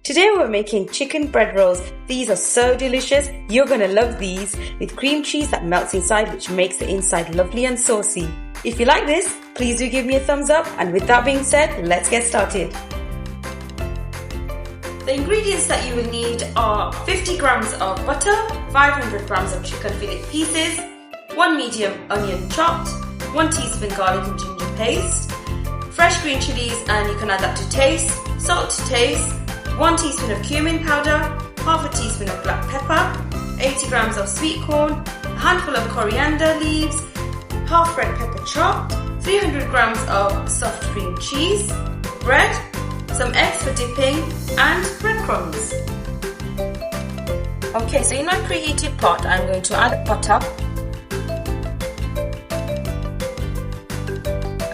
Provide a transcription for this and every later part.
Today we're making chicken bread rolls. These are so delicious. You're gonna love these with cream cheese that melts inside, which makes the inside lovely and saucy. If you like this, please do give me a thumbs up. And with that being said, let's get started. The ingredients that you will need are 50 grams of butter, 500 grams of chicken fillet pieces, 1 medium onion chopped, 1 teaspoon garlic and ginger paste, fresh green chillies, and you can add that to taste, salt to taste, 1 teaspoon of cumin powder, half a teaspoon of black pepper, 80 grams of sweet corn, a handful of coriander leaves, half red pepper chopped, 300 grams of soft cream cheese, bread, some eggs for dipping, and breadcrumbs. Okay, so in my preheated pot, I'm going to add butter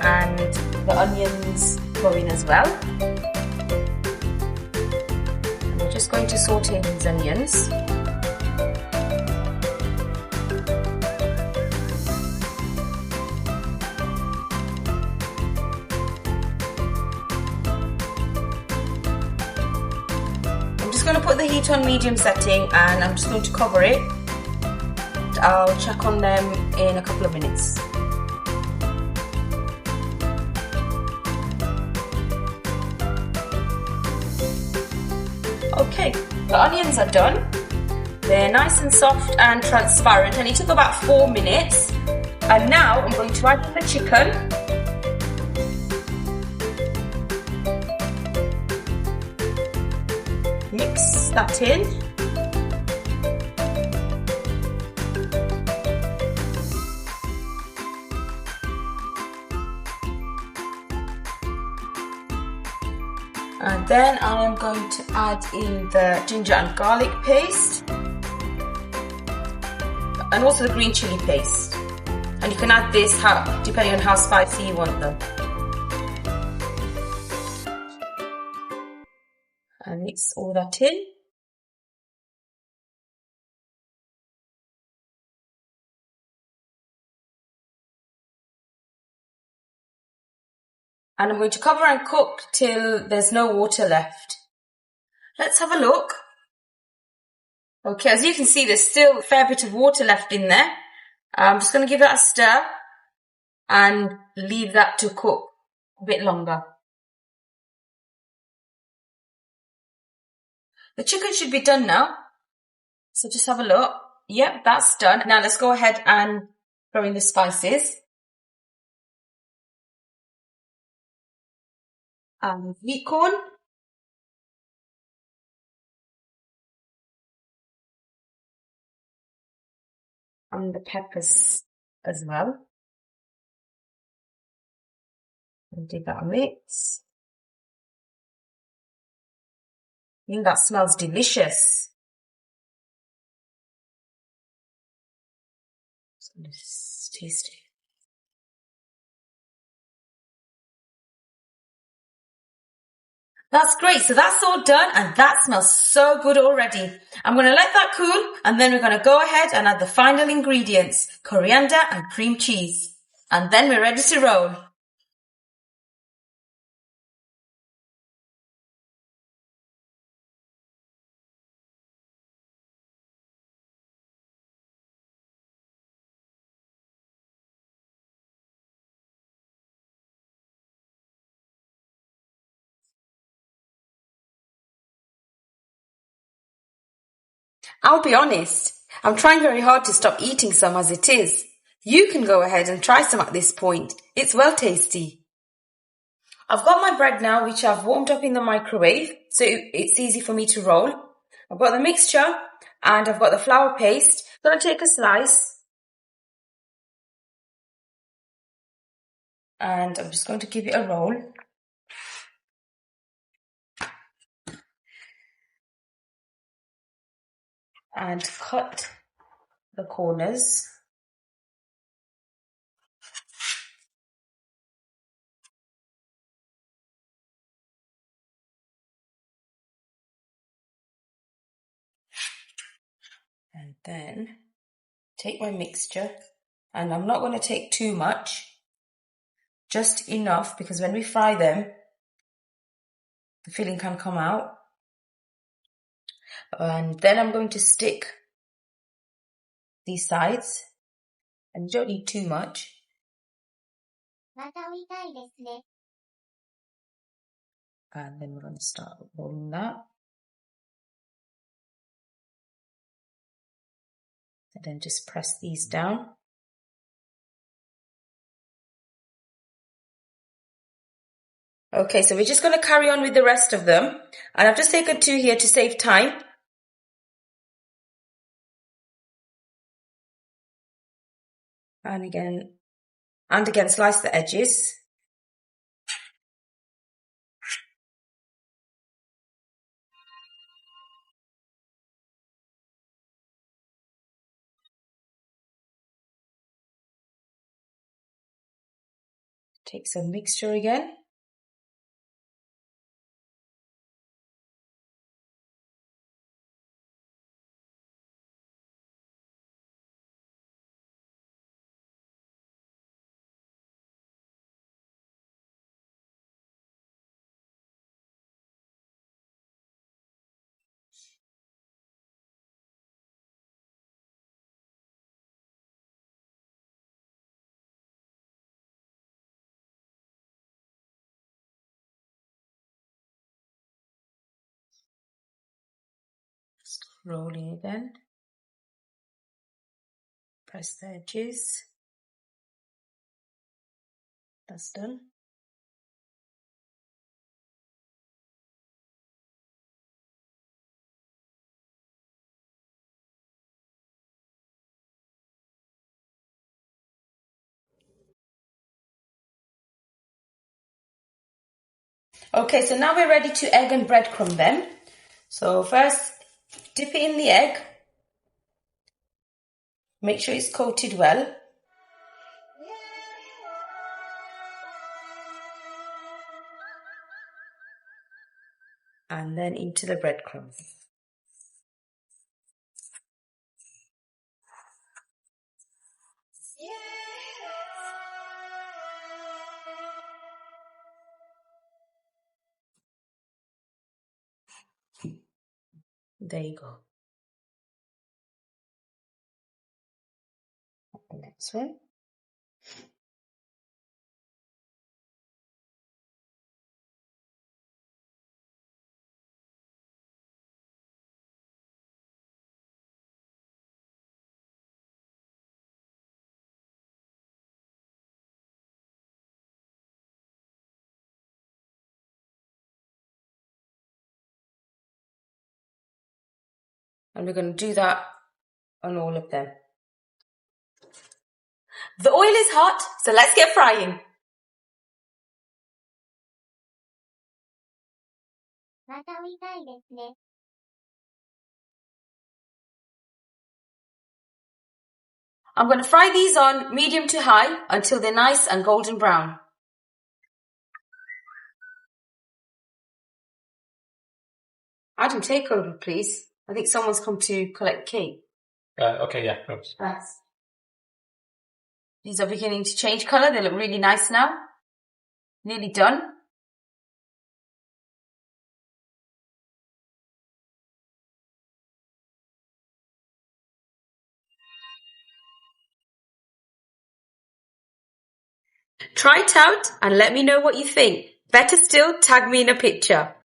and the onions go in as well. And we're just going to saute these onions. I'm just going to put the heat on medium setting and I'm just going to cover it. I'll check on them in a couple of minutes. Okay, the onions are done. They're nice and soft and transparent, and it took about 4 minutes. And now I'm going to add the chicken. Mix that in. And then I am going to add in the ginger and garlic paste and also the green chilli paste. And you can add this depending on how spicy you want them. And mix all that in. And I'm going to cover and cook till there's no water left. Let's have a look. Okay, as you can see, there's still a fair bit of water left in there. I'm just going to give that a stir and leave that to cook a bit longer. The chicken should be done now. So just have a look. Yep, that's done. Now let's go ahead and throw in the spices. Sweet corn, and the peppers as well. And give that a mix. I think that smells delicious. It's tasty. That's great. So that's all done and that smells so good already. I'm going to let that cool and then we're going to go ahead and add the final ingredients, coriander and cream cheese. And then we're ready to roll. I'll be honest, I'm trying very hard to stop eating some as it is. You can go ahead and try some at this point. It's well tasty. I've got my bread now, which I've warmed up in the microwave, so it's easy for me to roll. I've got the mixture and I've got the flour paste. I'm going to take a slice and I'm just going to give it a roll. And cut the corners. And then take my mixture, and I'm not going to take too much, just enough, because when we fry them, the filling can come out. And then I'm going to stick these sides, and you don't need too much. And then we're going to start rolling that. And then just press these down. Okay, so we're just going to carry on with the rest of them. And I've just taken 2 here to save time. And again, slice the edges. Take some mixture again. Just rolling again. Press the edges. That's done. Okay, so now we're ready to egg and breadcrumb them. So first, dip it in the egg. Make sure it's coated well. And then into the breadcrumbs. There you go. The next one. And we're going to do that on all of them. The oil is hot, so let's get frying. I'm going to fry these on medium to high until they're nice and golden brown. Adam, take over, please. I think someone's come to collect cake. Okay, yeah. Oops. Thanks. These are beginning to change colour. They look really nice now. Nearly done. Try it out and let me know what you think. Better still, tag me in a picture.